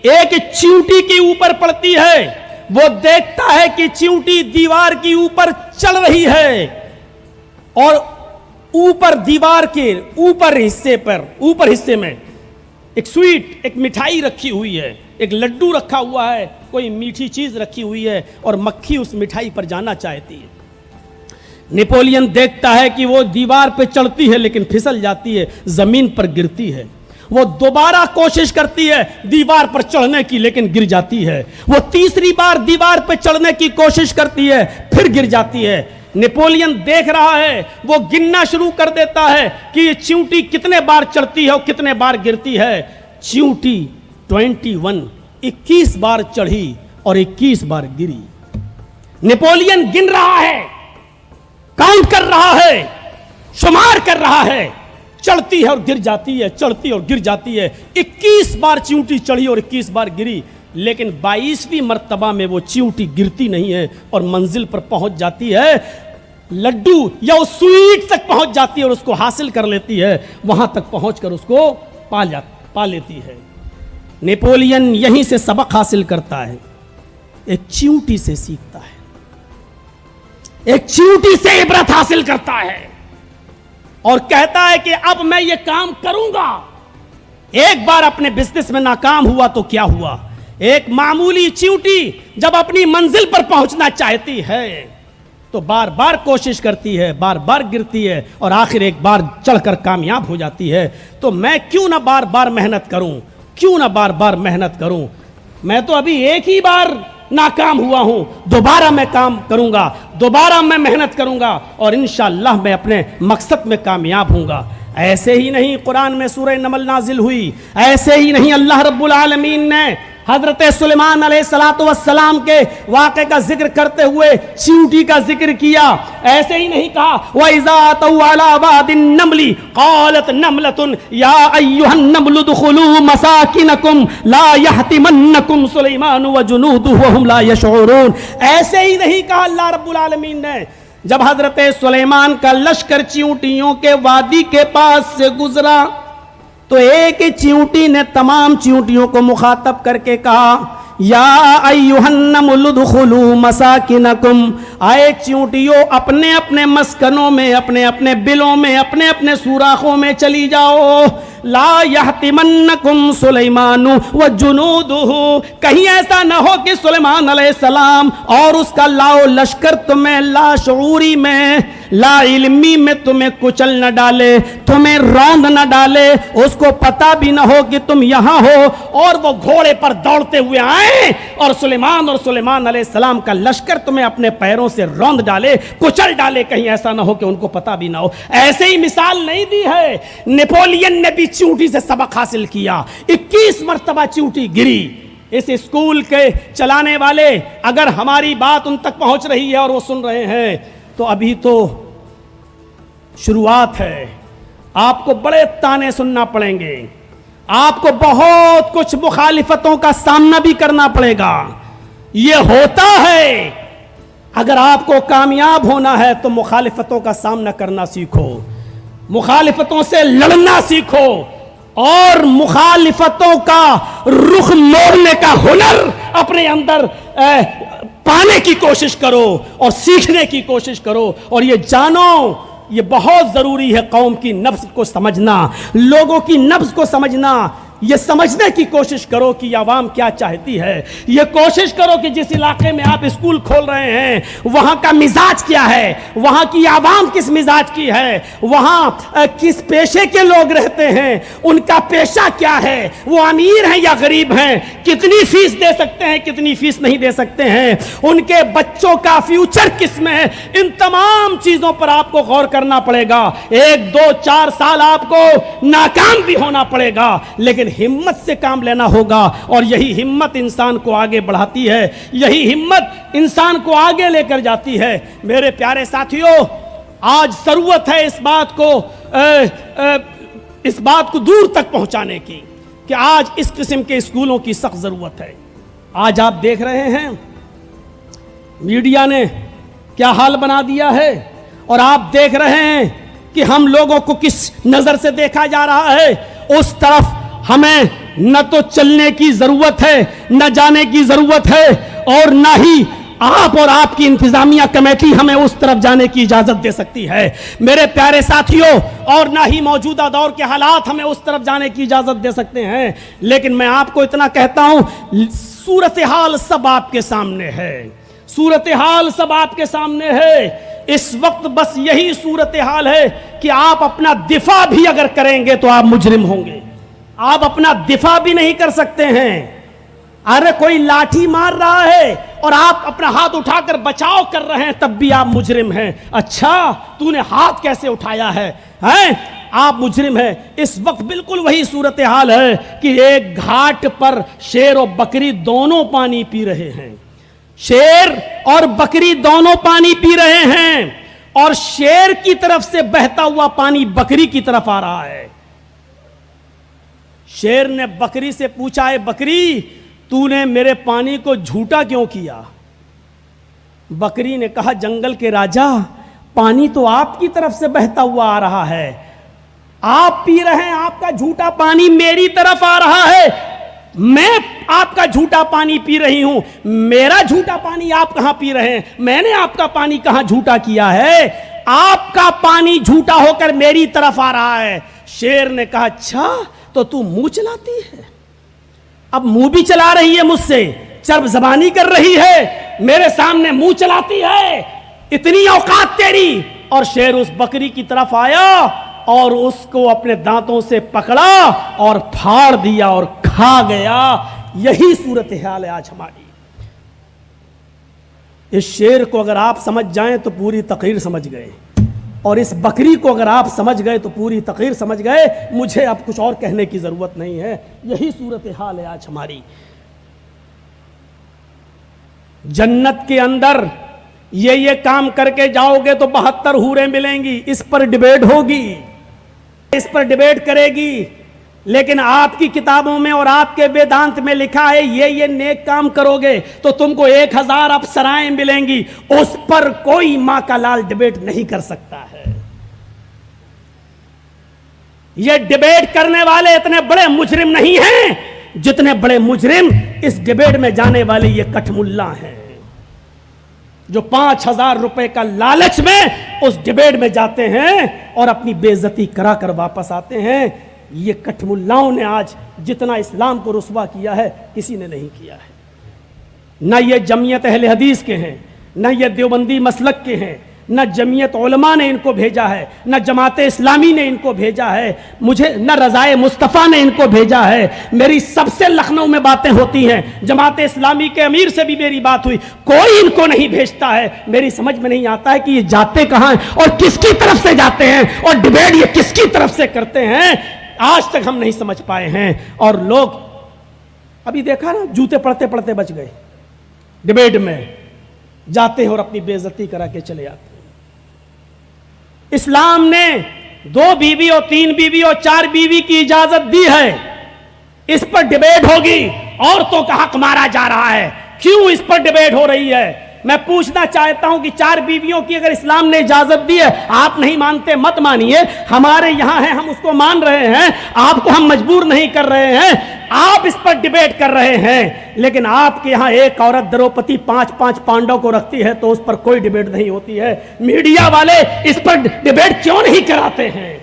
ایک چیونٹی کے اوپر پڑتی ہے۔ وہ دیکھتا ہے کہ چیونٹی دیوار کے اوپر چل رہی ہے اور اوپر دیوار کے اوپر حصے میں ایک سویٹ، ایک مٹھائی رکھی ہوئی ہے، ایک لڈو رکھا ہوا ہے، کوئی میٹھی چیز رکھی ہوئی ہے اور مکھی اس مٹھائی پر جانا چاہتی ہے۔ نیپولین دیکھتا ہے کہ وہ دیوار پہ چڑھتی ہے لیکن پھسل جاتی ہے، زمین پر گرتی ہے۔ وہ دوبارہ کوشش کرتی ہے دیوار پر چڑھنے کی لیکن گر جاتی ہے۔ وہ تیسری بار دیوار پہ چڑھنے کی کوشش کرتی ہے، پھر گر جاتی ہے۔ نیپولین دیکھ رہا ہے، وہ گننا شروع کر دیتا ہے کہ یہ چیونٹی کتنے بار چڑھتی ہے اور کتنے بار گرتی ہے۔ چیونٹی 21 بار چڑھی اور 21 بار گری۔ نیپولین گن رہا ہے، کاؤنٹ کر رہا ہے، شمار کر رہا ہے، چڑھتی ہے اور گر جاتی ہے، چڑھتی اور گر جاتی ہے۔ 21 بار چیونٹی چڑھی اور 21 بار گری، لیکن 22ویں مرتبہ میں وہ چیونٹی گرتی نہیں ہے اور منزل پر پہنچ جاتی ہے، لڈو یا اس سویٹ تک پہنچ جاتی ہے اور اس کو حاصل کر لیتی ہے، وہاں تک پہنچ کر اس کو پا لیتی ہے۔ نیپولین یہیں سے سبق حاصل کرتا ہے، ایک چیونٹی سے سیکھتا ہے، ایک چیونٹی سے عبرت حاصل کرتا ہے اور کہتا ہے کہ اب میں یہ کام کروں گا۔ ایک بار اپنے بزنس میں ناکام ہوا تو کیا ہوا؟ ایک معمولی چیونٹی جب اپنی منزل پر پہنچنا چاہتی ہے تو بار بار کوشش کرتی ہے، بار بار گرتی ہے اور آخر ایک بار چڑھ کر کامیاب ہو جاتی ہے۔ تو میں کیوں نہ بار بار محنت کروں؟ میں تو ابھی ایک ہی بار ناکام ہوا ہوں، دوبارہ میں کام کروں گا، دوبارہ میں محنت کروں گا اور انشاءاللہ میں اپنے مقصد میں کامیاب ہوں گا۔ ایسے ہی نہیں قرآن میں سورہ نمل نازل ہوئی، ایسے ہی نہیں اللہ رب العالمین نے حضرت سلیمان علیہ السلام کے واقعے کا ذکر کرتے ہوئے چیونٹی کا ذکر کیا۔ ایسے ہی نہیں کہا وَإِذَا أَتَوْا عَلَى وَادِ النَّمْلِ قَالَتْ نَمْلَةٌ يَا أَيُّهَا النَّمْلُ ادْخُلُوا مَسَاكِنَكُمْ لَا يَحْطِمَنَّكُمْ سُلَيْمَانُ وَجُنُودُهُ وَهُمْ لَا يَشْعُرُونَ۔ ایسے ہی نہیں کہا اللہ رب العالمین نے جب حضرت سلیمان کا لشکر چیونٹیوں کے وادی کے پاس سے گزرا تو ایک چیونٹی نے تمام چیونٹیوں کو مخاطب کر کے کہا یا ایھا النمل ادخلوا مساکنکم، آئے چیونٹیوں اپنے اپنے مسکنوں میں، اپنے اپنے بلوں میں، اپنے اپنے سوراخوں میں چلی جاؤ۔ لا یحتمنکم سلیمان وجنودہ، کہیں ایسا نہ ہو کہ سلیمان علیہ السلام اور اس کا لاؤ لشکر تمہیں لاشعوری میں لا علمی میں تمہیں کچل نہ ڈالے, تمہیں روند نہ ڈالے, اس کو پتا بھی نہ ہو کہ تم یہاں ہو, اور وہ گھوڑے پر دوڑتے ہوئے آئیں اور سلیمان علیہ السلام کا لشکر تمہیں اپنے پیروں سے روند ڈالے, کچل ڈالے, کہیں ایسا نہ ہو کہ ان کو پتا بھی نہ ہو. ایسے ہی مثال نہیں دی ہے, نیپولین نے بھی چیونٹی سے سبق حاصل کیا, 21 مرتبہ چیونٹی گری. اس اسکول کے چلانے والے اگر ہماری بات ان تک پہنچ رہی ہے اور وہ سن رہے ہیں تو ابھی تو شروعات ہے, آپ کو بڑے تانے سننا پڑیں گے, آپ کو بہت کچھ مخالفتوں کا سامنا بھی کرنا پڑے گا. یہ ہوتا ہے. اگر آپ کو کامیاب ہونا ہے تو مخالفتوں کا سامنا کرنا سیکھو, مخالفتوں سے لڑنا سیکھو, اور مخالفتوں کا رخ موڑنے کا ہنر اپنے اندر پانے کی کوشش کرو اور سیکھنے کی کوشش کرو. اور یہ جانو, یہ بہت ضروری ہے قوم کی نبض کو سمجھنا, لوگوں کی نبض کو سمجھنا. یہ سمجھنے کی کوشش کرو کہ یہ عوام کیا چاہتی ہے, یہ کوشش کرو کہ جس علاقے میں آپ اسکول کھول رہے ہیں وہاں کا مزاج کیا ہے, وہاں کی عوام کس مزاج کی ہے, وہاں کس پیشے کے لوگ رہتے ہیں, ان کا پیشہ کیا ہے, وہ امیر ہیں یا غریب ہیں, کتنی فیس دے سکتے ہیں, کتنی فیس نہیں دے سکتے ہیں, ان کے بچوں کا فیوچر کس میں ہے. ان تمام چیزوں پر آپ کو غور کرنا پڑے گا. 1 2 4 سال آپ کو ناکام بھی ہونا پڑے گا, لیکن ہمت سے کام لینا ہوگا, اور یہی ہمت انسان کو آگے بڑھاتی ہے, یہی ہمت انسان کو آگے لے کر جاتی ہے. میرے پیارے ساتھیوں, آج ضرورت ہے اس بات کو دور تک پہنچانے کی کہ آج اس قسم کے اسکولوں کی سخت ضرورت ہے. آج آپ دیکھ رہے ہیں میڈیا نے کیا حال بنا دیا ہے, اور آپ دیکھ رہے ہیں کہ ہم لوگوں کو کس نظر سے دیکھا جا رہا ہے. اس طرف ہمیں نہ تو چلنے کی ضرورت ہے, نہ جانے کی ضرورت ہے, اور نہ ہی آپ اور آپ کی انتظامیہ کمیٹی ہمیں اس طرف جانے کی اجازت دے سکتی ہے میرے پیارے ساتھیوں, اور نہ ہی موجودہ دور کے حالات ہمیں اس طرف جانے کی اجازت دے سکتے ہیں. لیکن میں آپ کو اتنا کہتا ہوں, صورتحال سب آپ کے سامنے ہے, صورتحال سب آپ کے سامنے ہے. اس وقت بس یہی صورتحال ہے کہ آپ اپنا دفاع بھی اگر کریں گے تو آپ مجرم ہوں گے. آپ اپنا دفاع بھی نہیں کر سکتے ہیں. ارے کوئی لاٹھی مار رہا ہے اور آپ اپنا ہاتھ اٹھا کر بچاؤ کر رہے ہیں, تب بھی آپ مجرم ہیں. اچھا, تو نے ہاتھ کیسے اٹھایا ہے, آپ مجرم ہیں. اس وقت بالکل وہی صورتحال ہے کہ ایک گھاٹ پر شیر اور بکری دونوں پانی پی رہے ہیں. شیر اور بکری دونوں پانی پی رہے ہیں, اور شیر کی طرف سے بہتا ہوا پانی بکری کی طرف آ رہا ہے. شیر نے بکری سے پوچھا, اے بکری, تو نے میرے پانی کو جھوٹا کیوں کیا؟ بکری نے کہا, جنگل کے راجا, پانی تو آپ کی طرف سے بہتا ہوا آ رہا ہے, آپ پی رہے ہیں, آپ کا جھوٹا پانی میری طرف آ رہا ہے, میں آپ کا جھوٹا پانی پی رہی ہوں, میرا جھوٹا پانی آپ کہاں پی رہے ہیں, میں نے آپ کا پانی کہاں جھوٹا کیا ہے, آپ کا پانی جھوٹا ہو کر میری طرف آ رہا ہے. شیر نے کہا, اچھا تو تو منہ چلاتی ہے, اب منہ بھی چلا رہی ہے, مجھ سے چرب زبانی کر رہی ہے, میرے سامنے منہ چلاتی ہے, اتنی اوقات تیری. اور شیر اس بکری کی طرف آیا اور اس کو اپنے دانتوں سے پکڑا اور پھاڑ دیا اور کھا گیا. یہی صورتحال ہے آج ہماری. اس شیر کو اگر آپ سمجھ جائیں تو پوری تقریر سمجھ گئے, اور اس بکری کو اگر آپ سمجھ گئے تو پوری تقریر سمجھ گئے. مجھے اب کچھ اور کہنے کی ضرورت نہیں ہے. یہی صورتحال ہے آج ہماری. جنت کے اندر یہ کام کر کے جاؤ گے تو 72 حوریں ملیں گی, اس پر ڈیبیٹ ہوگی, اس پر ڈیبیٹ کرے گی. لیکن آپ کی کتابوں میں اور آپ کے ویدانت میں لکھا ہے یہ نیک کام کرو گے تو تم کو 1000 اپسرائیں ملیں گی. اس پر کوئی ماں کا لال ڈیبیٹ نہیں کر سکتا ہے. یہ ڈیبیٹ کرنے والے اتنے بڑے مجرم نہیں ہیں جتنے بڑے مجرم اس ڈیبیٹ میں جانے والے یہ کٹھ ملا ہیں, جو 5000 روپے کا لالچ میں اس ڈیبیٹ میں جاتے ہیں اور اپنی بے عزتی کرا کر واپس آتے ہیں. یہ کٹھ ملاؤں نے آج جتنا اسلام کو رسوا کیا ہے کسی نے نہیں کیا ہے. نہ یہ جمعیت اہل حدیث کے ہیں, نہ یہ دیوبندی مسلک کے ہیں, نہ جمعیت علماء نے ان کو بھیجا ہے، نہ جماعت اسلامی نے ان کو بھیجا ہے، مجھے نہ رضائے مصطفیٰ نے ان کو بھیجا ہے۔ میری سب سے لکھنؤ میں باتیں ہوتی ہیں، جماعت اسلامی کے امیر سے بھی میری بات ہوئی، کوئی ان کو نہیں بھیجتا ہے۔ میری سمجھ میں نہیں آتا ہے کہ یہ جاتے کہاں ہیں اور کس کی طرف سے جاتے ہیں، اور ڈیبیٹ یہ کس کی طرف سے کرتے ہیں، آج تک ہم نہیں سمجھ پائے ہیں۔ اور لوگ ابھی دیکھا نا، جوتے پڑتے پڑتے بچ گئے، ڈیبیٹ میں جاتے ہیں اور اپنی بے عزتی کرا کے چلے آتے ہیں۔ اسلام نے 2 بیوی اور 3 بیوی اور 4 بیوی کی اجازت دی ہے، اس پر ڈیبیٹ ہوگی۔ عورتوں کا حق مارا جا رہا ہے، کیوں اس پر ڈیبیٹ ہو رہی ہے؟ میں پوچھنا چاہتا ہوں کہ 4 بیویوں کی اگر اسلام نے اجازت دی ہے، آپ نہیں مانتے مت مانیے، ہمارے یہاں ہے، ہم اس کو مان رہے ہیں، آپ کو ہم مجبور نہیں کر رہے ہیں، آپ اس پر ڈیبیٹ کر رہے ہیں۔ لیکن آپ کے یہاں ایک عورت دروپتی 5 پانڈوں کو رکھتی ہے تو اس پر کوئی ڈیبیٹ نہیں ہوتی ہے۔ میڈیا والے اس پر ڈیبیٹ کیوں نہیں کراتے ہیں؟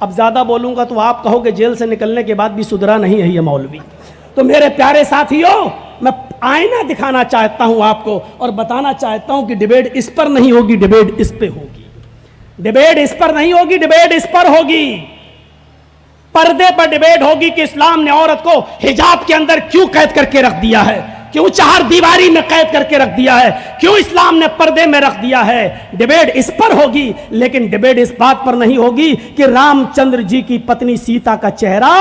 اب زیادہ بولوں گا تو آپ کہو کہ جیل سے نکلنے کے بعد بھی سدھرا نہیں ہے یہ مولوی۔ تو میرے پیارے ساتھیوں، میں آئینہ دکھانا چاہتا ہوں آپ کو اور بتانا چاہتا ہوں کہ ڈیبیٹ اس پر نہیں ہوگی، ڈیبیٹ اس پہ ہوگی۔ ڈیبیٹ اس پر نہیں ہوگی، ڈیبیٹ اس پر ہوگی۔ پردے پر ڈیبیٹ ہوگی کہ اسلام نے عورت کو حجاب کے اندر کیوں قید کر کے رکھ دیا ہے، کیوں 4 دیواری میں قید کر کے رکھ دیا ہے، کیوں اسلام نے پردے میں رکھ دیا ہے۔ ڈیبیٹ اس پر ہوگی، لیکن ڈیبیٹ اس بات پر نہیں ہوگی کہ رام چندر جی کی پتنی سیتا کا چہرہ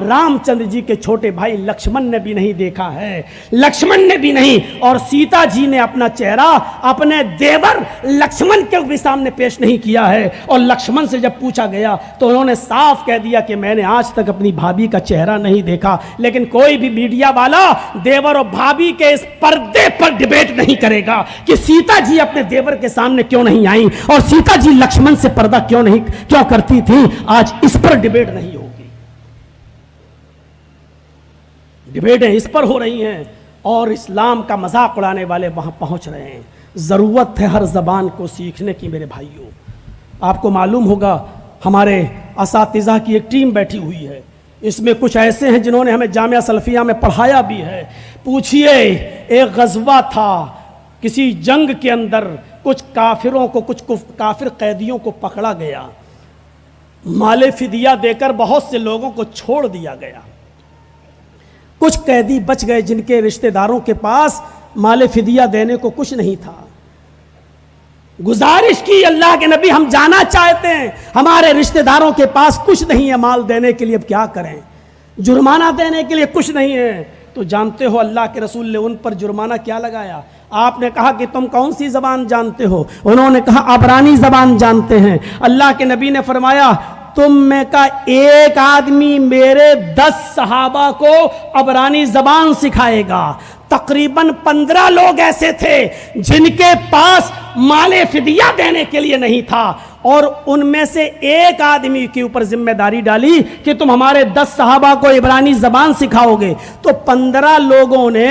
رام چندر جی کے چھوٹے بھائی لکشمن نے بھی نہیں دیکھا ہے، لکشمن نے بھی نہیں، اور سیتا جی نے اپنا چہرہ اپنے دیور لکشمن کے بھی سامنے پیش نہیں کیا ہے۔ اور لکشمن سے جب پوچھا گیا تو انہوں نے صاف کہہ دیا کہ میں نے آج تک اپنی بھابھی کا چہرہ نہیں دیکھا۔ لیکن کوئی بھی میڈیا والا دیور اور بھابھی کے اس پردے پر ڈیبیٹ نہیں کرے گا کہ سیتا جی اپنے دیور کے سامنے کیوں نہیں آئیں اور سیتا جی لکشمن سے پردہ کیوں کرتی تھی۔ آج اس پر ڈیبیٹ نہیں ہوگی، ڈیبیٹیں اس پر ہو رہی ہیں اور اسلام کا مذاق اڑانے والے وہاں پہنچ رہے ہیں۔ ضرورت ہے ہر زبان کو سیکھنے کی میرے بھائیوں۔ آپ کو معلوم ہوگا ہمارے اساتذہ کی ایک ٹیم بیٹھی ہوئی ہے، اس میں کچھ ایسے ہیں جنہوں نے ہمیں جامعہ سلفیہ میں پڑھایا بھی ہے۔ پوچھئے، ایک غزوہ تھا، کسی جنگ کے اندر کچھ کافروں کو، کچھ کافر قیدیوں کو پکڑا گیا، مال فدیہ دے کر بہت سے لوگوں کو چھوڑ دیا گیا، کچھ قیدی بچ گئے جن کے رشتہ داروں کے پاس مال فدیہ دینے کو کچھ نہیں تھا۔ گزارش کی، اللہ کے نبی ہم جانا چاہتے ہیں، ہمارے رشتہ داروں کے پاس کچھ نہیں ہے مال دینے کے لیے، اب کیا کریں، جرمانہ دینے کے لیے کچھ نہیں ہے۔ تو جانتے ہو اللہ کے رسول نے ان پر جرمانہ کیا لگایا؟ آپ نے کہا کہ تم کون سی زبان جانتے ہو؟ انہوں نے کہا عبرانی زبان جانتے ہیں۔ اللہ کے نبی نے فرمایا تم میں کا ایک آدمی میرے 10 صحابہ کو عبرانی زبان سکھائے گا۔ تقریباً 15 لوگ ایسے تھے جن کے پاس مال فدیہ دینے کے لیے نہیں تھا، اور ان میں سے ایک آدمی کے اوپر ذمہ داری ڈالی کہ تم ہمارے 10 صحابہ کو عبرانی زبان سکھاؤ گے۔ تو 15 لوگوں نے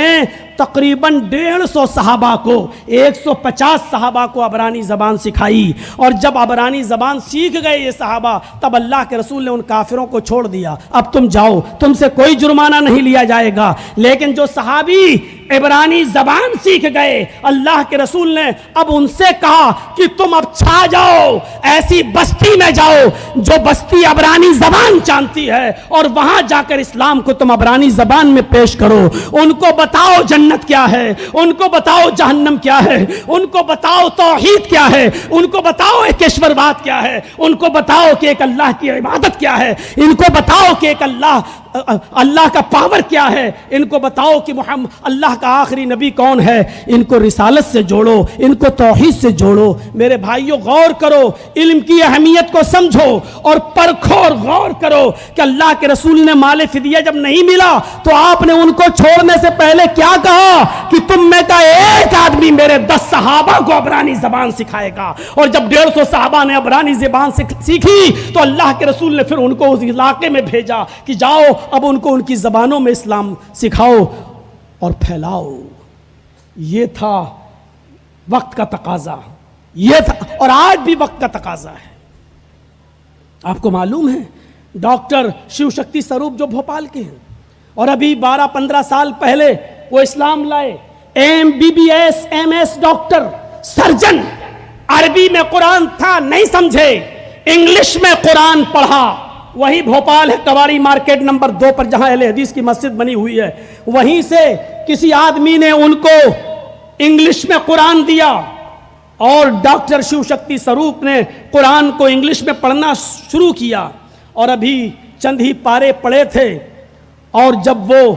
تقریباً 150 صحابہ کو، 150 صحابہ کو عبرانی زبان سکھائی، اور جب عبرانی زبان سیکھ گئے یہ صحابہ، تب اللہ کے رسول نے ان کافروں کو چھوڑ دیا، اب تم جاؤ، تم سے کوئی جرمانہ نہیں لیا جائے گا۔ لیکن جو صحابی عبرانی زبان سیکھ گئے، اللہ کے رسول نے اب ان سے کہا کہ تم اب چھا جاؤ، ایسی بستی میں جاؤ جو بستی عبرانی زبان جانتی ہے، اور وہاں جا کر اسلام کو تم عبرانی زبان میں پیش کرو، ان کو بتاؤ جنت کیا ہے، ان کو بتاؤ جہنم کیا ہے، ان کو بتاؤ توحید کیا ہے، ان کو بتاؤ ایک ایشورواد کیا ہے، ان کو بتاؤ کہ ایک اللہ کی عبادت کیا ہے، ان کو بتاؤ کہ ایک اللہ کا پاور کیا ہے، ان کو بتاؤ کہ محمد اللہ کا آخری نبی کون ہے، ان کو رسالت سے جوڑو، ان کو توحید سے جوڑو۔ میرے بھائیوں غور کرو، علم کی اہمیت کو سمجھو اور پرکھو اور غور کرو کہ اللہ کے رسول نے مال فدیہ جب نہیں ملا تو آپ نے ان کو چھوڑنے سے پہلے کیا کہا کہ تم میں کا ایک آدمی میرے 10 صحابہ کو عبرانی زبان سکھائے گا۔ اور جب 150 صحابہ نے عبرانی زبان سیکھی تو اللہ کے رسول نے پھر ان کو اس علاقے میں بھیجا کہ جاؤ اب ان کو ان کی زبانوں میں اسلام سکھاؤ اور پھیلاؤ۔ یہ تھا وقت کا تقاضا، یہ تھا، اور آج بھی وقت کا تقاضا ہے۔ آپ کو معلوم ہے ڈاکٹر شیو شکتی سروپ جو بھوپال کے ہیں، اور ابھی 12-15 سال پہلے وہ اسلام لائے، MBBS MS ڈاکٹر سرجن، عربی میں قرآن تھا نہیں سمجھے، انگلش میں قرآن پڑھا. وہی بھوپال ہے کباڑی مارکیٹ نمبر 2 پر جہاں اہل حدیث کی مسجد بنی ہوئی ہے، وہیں سے کسی آدمی نے ان کو انگلش میں قرآن دیا اور ڈاکٹر شیو شکتی سروپ نے قرآن کو انگلش میں پڑھنا شروع کیا. اور ابھی چند ہی پارے پڑے تھے اور جب وہ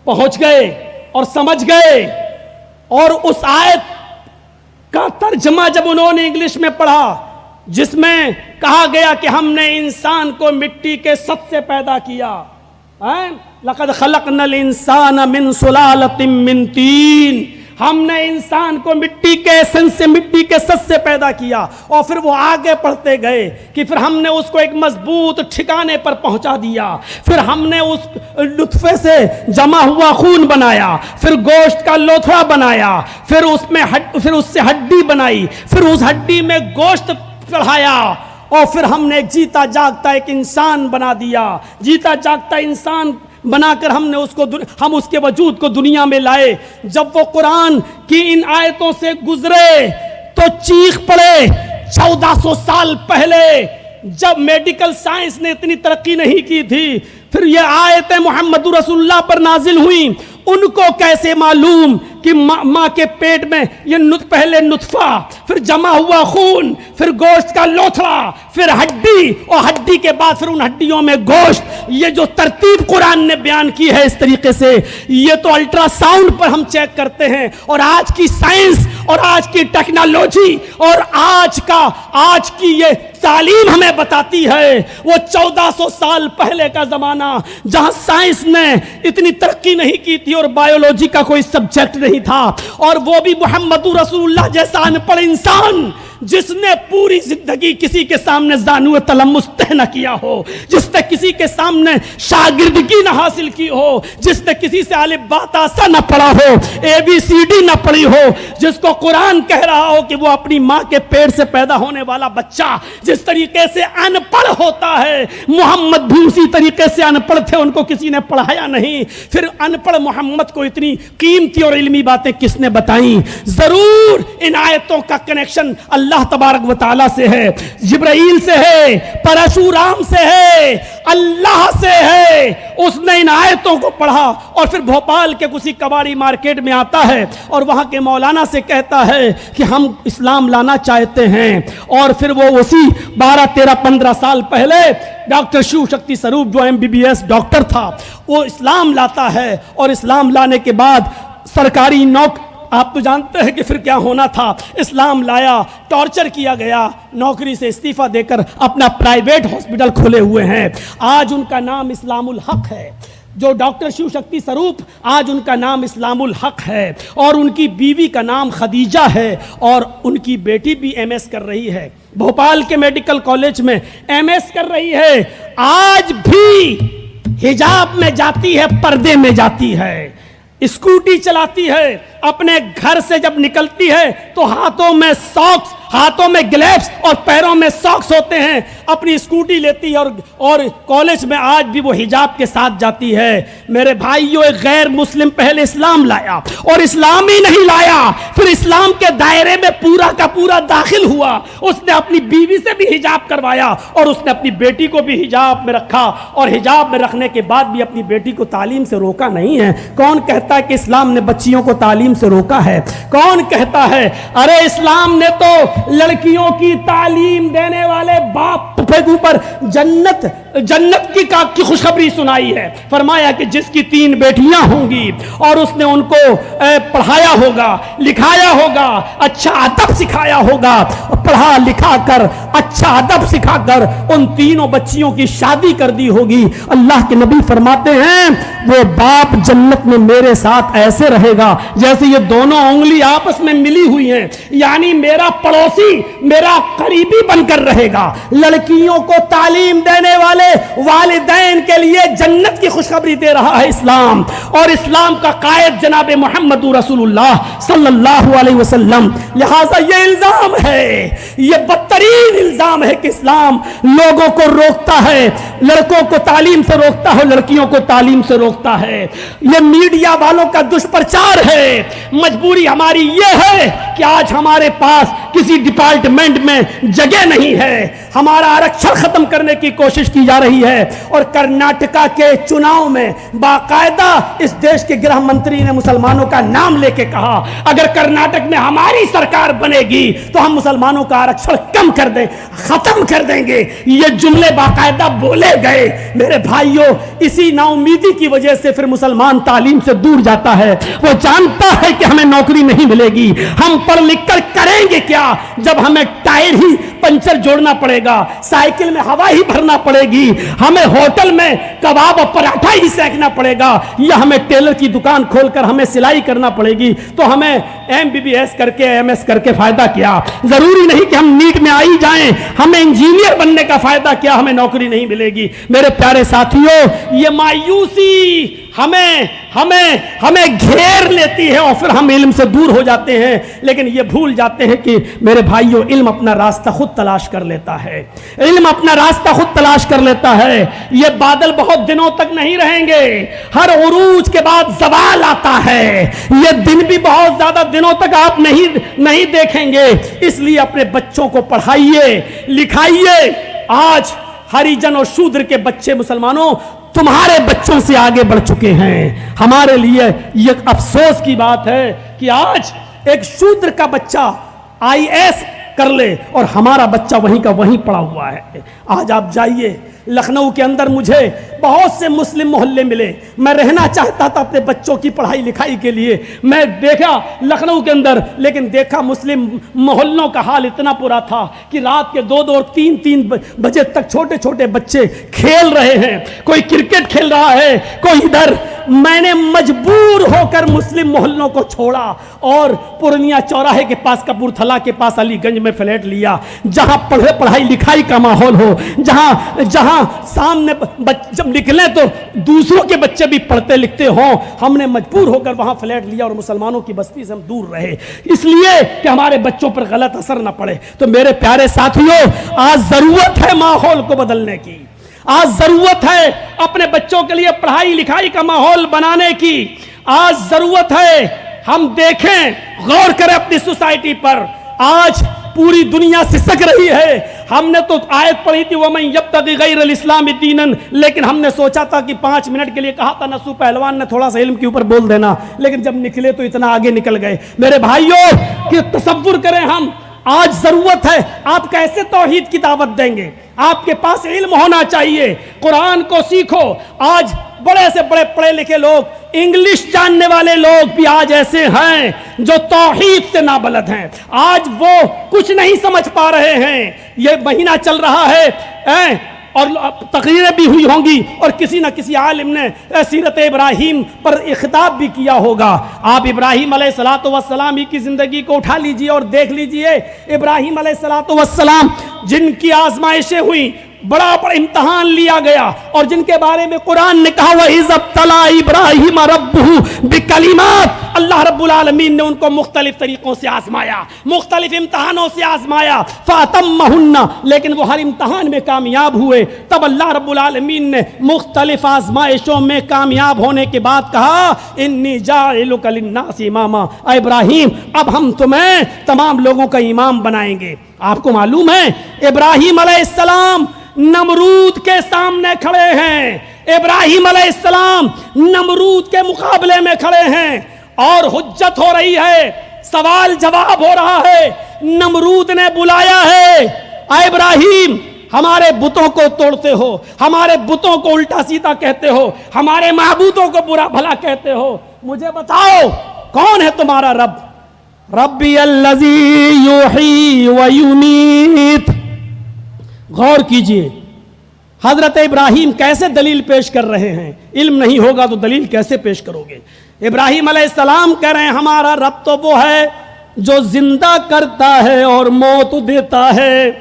پہنچ گئے اور سمجھ گئے اور اس آیت کا ترجمہ جب انہوں نے انگلش میں پڑھا جس میں کہا گیا کہ ہم نے انسان کو مٹی کے سط سے پیدا کیا، لقد خلقنا الانسان من سلالۃ من طین، ہم نے انسان کو مٹی کے سن سے، مٹی کے سط سے پیدا کیا. اور پھر وہ آگے پڑھتے گئے کہ پھر ہم نے اس کو ایک مضبوط ٹھکانے پر پہنچا دیا، پھر ہم نے اس نطفے سے جمع ہوا خون بنایا، پھر گوشت کا لوتھڑا بنایا، پھر اس سے ہڈی بنائی، پھر اس ہڈی میں گوشت چڑھایا، اور پھر ہم نے ایک جیتا جاگتا ایک انسان بنا دیا. جیتا جاگتا انسان بنا کر ہم اس کے وجود کو دنیا میں لائے. جب وہ قرآن کی ان آیتوں سے گزرے تو چیخ پڑے. 1400 سال پہلے جب میڈیکل سائنس نے اتنی ترقی نہیں کی تھی، پھر یہ آیتیں محمد رسول اللہ پر نازل ہوئیں. ان کو کیسے معلوم کہ ماں کے پیٹ میں یہ پہلے نطفہ، پھر جمع ہوا خون، پھر گوشت کا لوتھڑا، پھر ہڈی، اور ہڈی کے بعد پھر ان ہڈیوں میں گوشت. یہ جو ترتیب قرآن نے بیان کی ہے اس طریقے سے، یہ تو الٹرا ساؤنڈ پر ہم چیک کرتے ہیں. اور آج کی سائنس اور آج کی ٹیکنالوجی اور آج کی یہ تعلیم ہمیں بتاتی ہے وہ 1400 سال پہلے کا زمانہ جہاں سائنس نے اتنی ترقی نہیں کی تھی اور بایولوجی کا کوئی سبجیکٹ نہیں تھا، اور وہ بھی محمد رسول اللہ جیسا ان پڑھ انسان جس نے پوری زندگی کسی کے سامنے زانو تلمس طے نہ کیا ہو، جس نے کسی کے سامنے شاگردگی نہ حاصل کی ہو، جس نے کسی سے الف با تا سا نہ پڑھا ہو، ABCD نہ پڑھی ہو، جس کو قرآن کہہ رہا ہو کہ وہ اپنی ماں کے پیٹ سے پیدا ہونے والا بچہ جس طریقے سے ان پڑھ ہوتا ہے، محمد بھی اسی طریقے سے ان پڑھ تھے، ان کو کسی نے پڑھایا نہیں. پھر ان پڑھ محمد کو اتنی قیمتی اور علمی باتیں کس نے بتائیں؟ ضرور ان آیتوں کا کنیکشن اللہ تبارک و تعالیٰ سے ہے، جبرائیل سے ہے، پرشورام سے ہے، اللہ سے ہے. اس نے ان آیتوں کو پڑھا اور پھر بھوپال کے کسی کباڑی مارکیٹ میں آتا ہے اور وہاں کے مولانا سے کہتا ہے کہ ہم اسلام لانا چاہتے ہیں. اور پھر وہ اسی 12 13 15 سال پہلے ڈاکٹر شیو شکتی سروپ جو MBBS ڈاکٹر تھا وہ اسلام لاتا ہے. اور اسلام لانے کے بعد سرکاری آپ تو جانتے ہیں کہ پھر کیا ہونا تھا. اسلام لایا، ٹارچر کیا گیا، نوکری سے استعفیٰ دے کر اپنا پرائیویٹ ہاسپٹل کھولے ہوئے ہیں. آج ان کا نام اسلام الحق ہے. جو ڈاکٹر شیو شکتی سروپ، آج ان کا نام اسلام الحق ہے، اور ان کی بیوی کا نام خدیجہ ہے، اور ان کی بیٹی بھی MS کر رہی ہے، بھوپال کے میڈیکل کالج میں MS کر رہی ہے. آج بھی حجاب میں جاتی ہے، پردے میں جاتی ہے، اسکوٹی چلاتی ہے. اپنے گھر سے جب نکلتی ہے تو ہاتھوں میں ساکس، ہاتھوں میں گلیوز اور پیروں میں ساکس ہوتے ہیں. اپنی اسکوٹی لیتی ہے اور کالج میں آج بھی وہ حجاب کے ساتھ جاتی ہے. میرے بھائیو، ایک غیر مسلم پہلے اسلام لایا اور اسلام ہی نہیں لایا، پھر اسلام کے دائرے میں پورا کا پورا داخل ہوا. اس نے اپنی بیوی سے بھی حجاب کروایا اور اس نے اپنی بیٹی کو بھی حجاب میں رکھا، اور حجاب میں رکھنے کے بعد بھی اپنی بیٹی کو تعلیم سے روکا نہیں ہے. کون کہتا ہے کہ اسلام نے بچیوں کو تعلیم سے روکا ہے؟ کون کہتا ہے؟ ارے اسلام نے تو لڑکیوں کی تعلیم دینے والے باپ کے اوپر جنت کی خوشخبری سنائی ہے. فرمایا کہ جس کی 3 بیٹیاں ہوں گی اور اس نے ان کو پڑھایا ہوگا، لکھایا ہوگا، اچھا ادب سکھایا ہوگا، پڑھا لکھا کر اچھا ادب سکھا کر ان 3 بچیوں کی شادی کر دی ہوگی. اللہ کے نبی فرماتے ہیں وہ باپ جنت میں میرے ساتھ ایسے رہے گا جیسے یہ دونوں انگلی آپس میں ملی ہوئی ہیں، یعنی میرا پڑوسی، میرا قریبی بن کر رہے گا. لڑکیوں کو تعلیم دینے والے والدین کے لیے جنت کی خوشخبری دے رہا ہے اسلام، اور اسلام کا قائد جناب محمد رسول اللہ صلی اللہ علیہ وسلم. لہذا یہ الزام ہے، یہ بدترین الزام ہے کہ اسلام لوگوں کو روکتا ہے، لڑکوں کو تعلیم سے روکتا ہے، لڑکیوں کو تعلیم سے روکتا ہے. یہ میڈیا والوں کا دشپرچار ہے. مجبوری ہماری یہ ہے کہ آج ہمارے پاس کسی ڈپارٹمنٹ میں جگہ نہیں ہے. ہمارا آرکشن ختم کرنے کی کوشش کی جا رہی ہے. اور کرناٹکا کے چناؤ میں باقاعدہ اس دیش کے گرہ منتری نے مسلمانوں کا نام لے کے کہا اگر کرناٹک میں ہماری سرکار بنے گی تو ہم مسلمانوں کا آرکشن کم کر دیں, ختم کر دیں گے. یہ جملے باقاعدہ بولے گئے. میرے بھائیوں, اسی نا امیدی کی وجہ سے پھر مسلمان تعلیم سے دور جاتا ہے. وہ جانتا ہے کہ ہمیں نوکری نہیں ملے گی. ہم پڑھ لکھ کر کریں گے کیا جب ہمیں ٹائر ہی پنچر جوڑنا پڑے گا, سائیکل میں ہوا ہی بھرنا پڑے گی, ہمیں ہوٹل میں کباب اور پراٹھا ہی سینکنا پڑے گا, یا ہمیں ٹیلر کی دکان کھول کر ہمیں سلائی کرنا پڑے گی, تو ہمیں MBBS کر کے MS کر کے فائدہ کیا؟ ضروری نہیں کہ ہم نیٹ میں آئی جائیں, ہمیں انجینئر بننے کا فائدہ کیا, ہمیں نوکری نہیں ملے گی. میرے پیارے ساتھیوں, یہ مایوسی ہمیں گھیر لیتی ہے اور پھر ہم علم سے دور ہو جاتے ہیں. لیکن یہ بھول جاتے ہیں کہ میرے بھائیوں, علم اپنا راستہ خود تلاش کر لیتا ہے. علم اپنا راستہ خود تلاش کر لیتا ہے. یہ بادل بہت دنوں تک نہیں رہیں گے, ہر عروج کے بعد زوال آتا ہے. یہ دن بھی بہت زیادہ دنوں تک آپ نہیں دیکھیں گے. اس لیے اپنے بچوں کو پڑھائیے, لکھائیے. آج ہریجن اور شودر کے بچے مسلمانوں تمہارے بچوں سے آگے بڑھ چکے ہیں. ہمارے لیے یہ افسوس کی بات ہے کہ آج ایک شودر کا بچہ IAS کر لے اور ہمارا بچہ وہیں کا وہیں پڑا ہوا ہے. آج آپ جائیے لکھنؤ کے اندر, مجھے بہت سے مسلم محلے ملے. میں رہنا چاہتا تھا اپنے بچوں کی پڑھائی لکھائی کے لیے. میں دیکھا لکھنؤ کے اندر, لیکن دیکھا مسلم محلوں کا حال اتنا برا تھا کہ رات کے 2 اور 3 بجے تک چھوٹے چھوٹے بچے کھیل رہے ہیں. کوئی کرکٹ کھیل رہا ہے, کوئی ادھر. میں نے مجبور ہو کر مسلم محلوں کو چھوڑا اور پورنیہ چوراہے کے پاس, کپور تھلا کے پاس علی گنج میں فلیٹ لیا, جہاں پڑھائی لکھائی کا ماحول ہو, جہاں سامنے جب نکلیں تو دوسروں کے بچے بھی پڑھتے لکھتے ہوں. ہم نے مجبور ہو کر وہاں فلیٹ لیا اور مسلمانوں کی بستی سے ہم دور رہے, اس لیے کہ ہمارے بچوں پر غلط اثر نہ پڑے. تو میرے پیارے ساتھیوں, آج ضرورت ہے ماحول کو بدلنے کی. آج ضرورت ہے اپنے بچوں کے لیے پڑھائی لکھائی کا ماحول بنانے کی. آج ضرورت ہے ہم دیکھیں, غور کریں اپنی سوسائٹی پر. آج پوری دنیا سسک رہی ہے. ہم نے تو آیت پڑھی تھی وَمَن يَبْتَغِ غَيْرَ الْإِسْلَامِ دِينًا, لیکن ہم نے سوچا تھا کہ 5 منٹ کے لیے کہا تھا نسو پہلوان نے تھوڑا سا علم کے اوپر بول دینا, لیکن جب نکلے تو اتنا آگے نکل گئے. میرے بھائیوں, کہ تصور کریں ہم, آج ضرورت ہے. آپ کیسے توحید کی دعوت دیں گے؟ آپ کے پاس علم ہونا چاہیے, قرآن کو سیکھو. آج بڑے سے بڑے پڑھے لکھے لوگ, انگلش جاننے والے لوگ بھی آج ایسے ہیں جو توحید سے نابلد ہیں. آج وہ کچھ نہیں سمجھ پا رہے ہیں. یہ مہینہ چل رہا ہے اور تقریریں بھی ہوئی ہوں گی اور کسی نہ کسی عالم نے سیرت ابراہیم پر خطاب بھی کیا ہوگا. آپ ابراہیم علیہ السلام کی زندگی کو اٹھا لیجئے اور دیکھ لیجئے. ابراہیم علیہ السلام جن کی آزمائشیں ہوئی, بڑا امتحان لیا گیا, اور جن کے بارے میں قرآن نے کہا وَإِذَ ابْتَلَىٰ إِبْرَاهِيمَ رَبُّهُ بِكَلِمَاتٍ, اللہ رب العالمین نے ان کو مختلف طریقوں سے آزمایا, مختلف امتحانوں سے آزمایا. فَأَتَمَّهُنَّ, لیکن وہ ہر امتحان میں کامیاب ہوئے. تب اللہ رب العالمین نے مختلف آزمائشوں میں کامیاب ہونے کے بعد کہا إِنِّي جَاعِلُكَ لِلنَّاسِ إِمَامًا, اے ابراہیم اب ہم تمہیں تمام لوگوں کا امام بنائیں گے. آپ کو معلوم ہے ابراہیم علیہ السلام نمرود کے سامنے کھڑے ہیں. ابراہیم علیہ السلام نمرود کے مقابلے میں کھڑے ہیں اور حجت ہو رہی ہے, سوال جواب ہو رہا ہے. نمرود نے بلایا ہے, اے ابراہیم ہمارے بتوں کو توڑتے ہو, ہمارے بتوں کو الٹا سیدھا کہتے ہو, ہمارے معبودوں کو برا بھلا کہتے ہو, مجھے بتاؤ کون ہے تمہارا رب؟ ربی الذی یحیی و یمیت. غور کیجئے حضرت ابراہیم کیسے دلیل پیش کر رہے ہیں. علم نہیں ہوگا تو دلیل کیسے پیش کرو گے؟ ابراہیم علیہ السلام کہہ رہے ہیں ہمارا رب تو وہ ہے جو زندہ کرتا ہے اور موت دیتا ہے,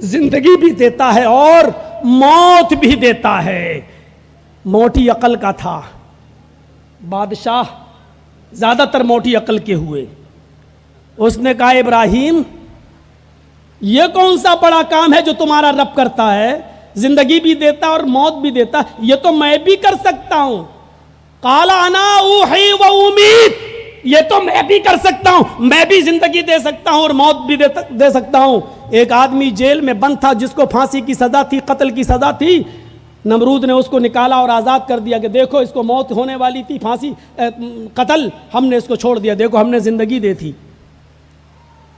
زندگی بھی دیتا ہے اور موت بھی دیتا ہے. موٹی عقل کا تھا بادشاہ, زیادہ تر موٹی عقل کے ہوئے. اس نے کہا ابراہیم یہ کون سا بڑا کام ہے جو تمہارا رب کرتا ہے, زندگی بھی دیتا اور موت بھی دیتا, یہ تو میں بھی کر سکتا ہوں. قال انا اوحی و امیت, یہ تو میں بھی کر سکتا ہوں، میں بھی زندگی دے سکتا ہوں اور موت بھی دے سکتا ہوں۔ ایک آدمی جیل میں بند تھا جس کو پھانسی کی سزا تھی، قتل کی سزا تھی، نمرود نے اس کو نکالا اور آزاد کر دیا کہ دیکھو اس کو موت ہونے والی تھی، پھانسی قتل، ہم نے اس کو چھوڑ دیا، دیکھو ہم نے زندگی دی تھی۔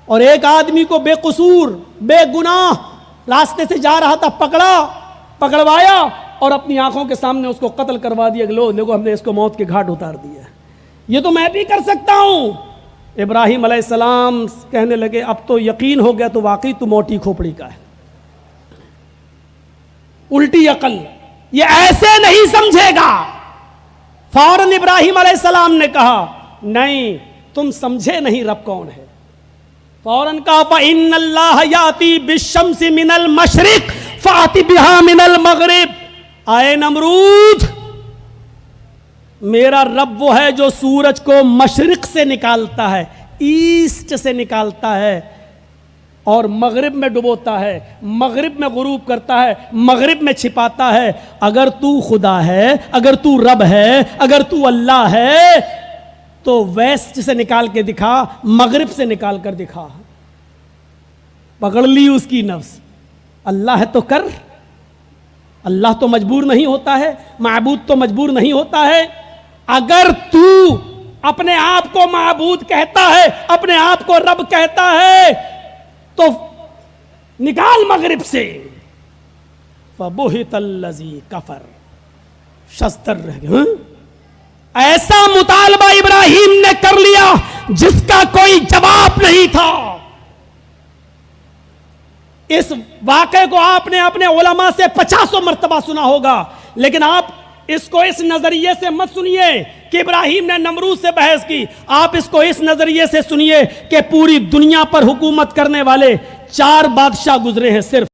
اور ایک آدمی کو بے قصور بے گناہ راستے سے جا رہا تھا، پکڑوایا اور اپنی آنکھوں کے سامنے اس کو قتل کروا دیا کہ لو دیکھو ہم نے اس کو موت کے گھاٹ اتار دیا ہے۔ یہ تو میں بھی کر سکتا ہوں۔ ابراہیم علیہ السلام کہنے لگے اب تو یقین ہو گیا تو واقعی تو موٹی کھوپڑی کا ہے، الٹی عقل، یہ ایسے نہیں سمجھے گا۔ فوراً ابراہیم علیہ السلام نے کہا نہیں تم سمجھے نہیں رب کون ہے۔ فوراً کہا فَإِنَّ اللَّهَ يَأْتِي بِالشَّمْسِ مِنَ الْمَشْرِقِ فَأْتِ بِهَا مِنَ الْمَغْرِبِ۔ آئے نمرود، میرا رب وہ ہے جو سورج کو مشرق سے نکالتا ہے، ایسٹ سے نکالتا ہے اور مغرب میں ڈبوتا ہے، مغرب میں غروب کرتا ہے، مغرب میں چھپاتا ہے۔ اگر تو خدا ہے، اگر تو رب ہے، اگر تو اللہ ہے تو ویسٹ سے نکال کے دکھا، مغرب سے نکال کر دکھا۔ پکڑ لی اس کی نفس، اللہ ہے تو کر، اللہ تو مجبور نہیں ہوتا ہے، معبود تو مجبور نہیں ہوتا ہے۔ اگر تو اپنے آپ کو معبود کہتا ہے، اپنے آپ کو رب کہتا ہے تو نکال مغرب سے۔ فَبُهِتَ الَّذِي كَفَرَ، شستر رہ گئے۔ ایسا مطالبہ ابراہیم نے کر لیا جس کا کوئی جواب نہیں تھا۔ اس واقعے کو آپ نے اپنے علماء سے 50 مرتبہ سنا ہوگا، لیکن آپ اس کو اس نظریے سے مت سنیے کہ ابراہیم نے نمرود سے بحث کی، آپ اس کو اس نظریے سے سنیے کہ پوری دنیا پر حکومت کرنے والے 4 بادشاہ گزرے ہیں صرف۔